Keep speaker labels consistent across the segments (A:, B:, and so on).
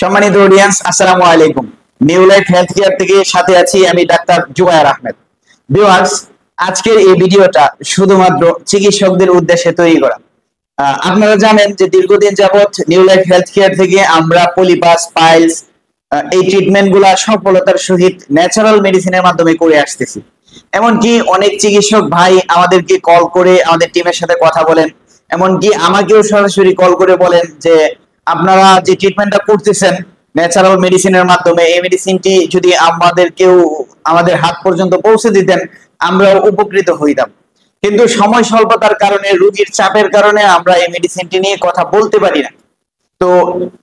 A: সম্মানিত অডিয়েন্স, আসসালামু আলাইকুম। নিউ লাইফ হেলথ কেয়ার থেকে সাথে আছি আমি ডাক্তার জুবায়ের আহমেদ। ভিউয়ার্স, আজকের এই ভিডিওটা শুধুমাত্র চিকিৎসকদের উদ্দেশ্যে তৈরি করা। আপনারা জানেন যে দীর্ঘদিন যাবত নিউ লাইফ হেলথ কেয়ার থেকে আমরা পলিপাস, পাইলস এই ট্রিটমেন্ট গুলা সফলতার সহিত ন্যাচারাল মেডিসিনের মাধ্যমে করে আসতেছি। এমনকি অনেক চিকিৎসক ভাই আমাদেরকে কল করে আমাদের টিমের সাথে কথা বলেন, এমনকি আমাকেও সরাসরি কল করে বলেন যে আপনারা যে ট্রিটমেন্টটা করতেছেন ন্যাচারাল মেডিসিনের মাধ্যমে, এই মেডিসিনটি যদি আমাদের হাত পর্যন্ত পৌঁছে দিতেন আমরা উপকৃত হইতাম। কিন্তু সময় স্বল্পতার কারণে, রোগীর চাপের কারণে আমরা এই মেডিসিনটি নিয়ে কথা বলতে পারি না। তো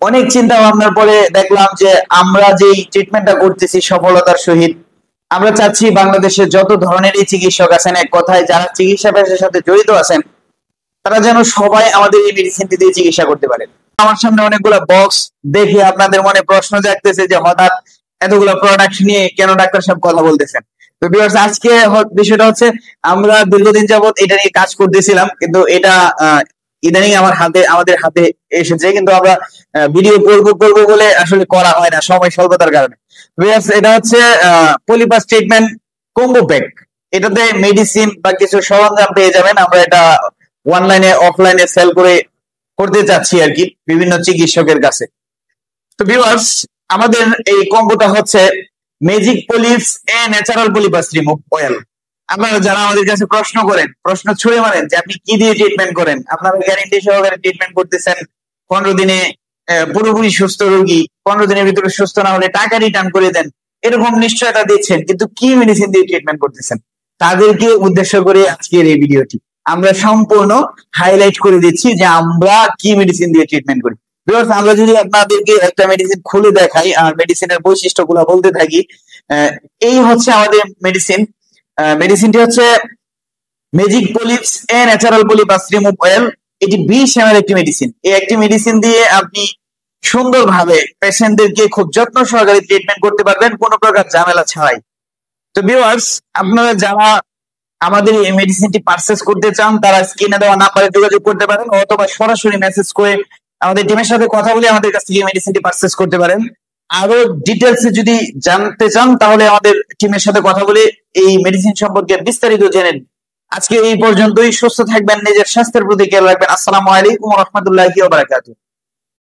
A: অনেক চিন্তা ভাবনার পরে দেখলাম যে আমরা যেই ট্রিটমেন্টটা করতেছি সফলতার সহিত, আমরা চাচ্ছি বাংলাদেশের যত ধরনেরই চিকিৎসক আছেন, এক কথায় যারা চিকিৎসা পেশার সাথে জড়িত আছেন, তারা যেন সবাই আমাদের এই মেডিসিনটি দিয়ে চিকিৎসা করতে পারে। আমার সামনে অনেকগুলো বক্স দেখে আপনাদের মনে প্রশ্ন জাগতেছে যে হঠাৎ এতগুলো প্রোডাক্ট নিয়ে কেন ডাক্তার সাহেব কথা বলতেছেন। তো ভিউয়ার্স, আজকে বিষয়টা হচ্ছে আমরা দীর্ঘদিন যাবত এটা নিয়ে কাজ করতেছিলাম, কিন্তু এটা ইদানিং আমাদের হাতে এসেছে, কিন্তু আমরা ভিডিও করব বলে আসলে করা হয় না সময় স্বল্পতার কারণে। ভিউয়ার্স, এটা হচ্ছে পলিপাস ট্রিটমেন্ট কম্বো প্যাক। এটাতে মেডিসিন বা কিছু সরঞ্জাম পেয়ে যাবেন। আমরা এটা অনলাইনে অফলাইনে সেল করতে চাচ্ছি আর কি, বিভিন্ন চিকিৎসকের কাছে। তো ভিউয়ার্স, আমাদের এই কম্বোটা হচ্ছে magic polyps a natural polypus remove oil. আপনারা যারা আমাদের কাছে প্রশ্ন ছুড়ে মারেন যে আপনি কি দিয়ে ট্রিটমেন্ট করেন, আপনারা গ্যারান্টি সহকারে ট্রিটমেন্ট করতেছেন, 15 দিনে পুরোপুরি সুস্থ রোগী, 15 দিনের ভিতরে সুস্থ না হলে টাকা রিটার্ন করে দেন, এরকম নিশ্চয়তা দিচ্ছেন, কিন্তু কি মেডিসিন দিয়ে ট্রিটমেন্ট করতেছেন, তাদেরকে উদ্দেশ্য করে আজকের এই ভিডিওটি আমরা সম্পূর্ণ হাইলাইট করে দিচ্ছি যে আমরা কি মেডিসিন দিয়ে ট্রিটমেন্ট করি। আমরা যদি আপনাদেরকে একটা মেডিসিন খুলে দেখাই আর মেডিসিনের বৈশিষ্ট্যগুলো বলতে থাকি, এই হচ্ছে আমাদের মেডিসিনটি হচ্ছে magic polyps a natural polypus remove oil. এটি 20 ml একটি মেডিসিন। এই একটি মেডিসিন দিয়ে আপনি সুন্দরভাবে পেশেন্টদেরকে খুব যত্ন সহকারে ট্রিটমেন্ট করতে পারবেন, কোনো প্রকার ঝামেলা ছাড়াই। তো ভিউয়ার্স, আপনারা যারা আমাদের এই মেডিসিনটি পারচেজ করতে চান তারা স্ক্রিনে দেওয়া নাম্বারে যোগাযোগ করতে পারেন, অথবা সরাসরি মেসেজ করে আমাদের টিমের সাথে কথা বলে আমাদের কাছ থেকে মেডিসিনটি পারচেজ করতে পারেন। আরো ডিটেলসে যদি জানতে চান তাহলে আমাদের টিমের সাথে কথা বলে এই মেডিসিন সম্পর্কে বিস্তারিত জেনে নিন। আজকে এই পর্যন্তই। সুস্থ থাকবেন, নিজের স্বাস্থ্যের প্রতি খেয়াল রাখবেন। আসসালামু আলাইকুম ওয়া রাহমাতুল্লাহি ওয়া বারাকাতুহু।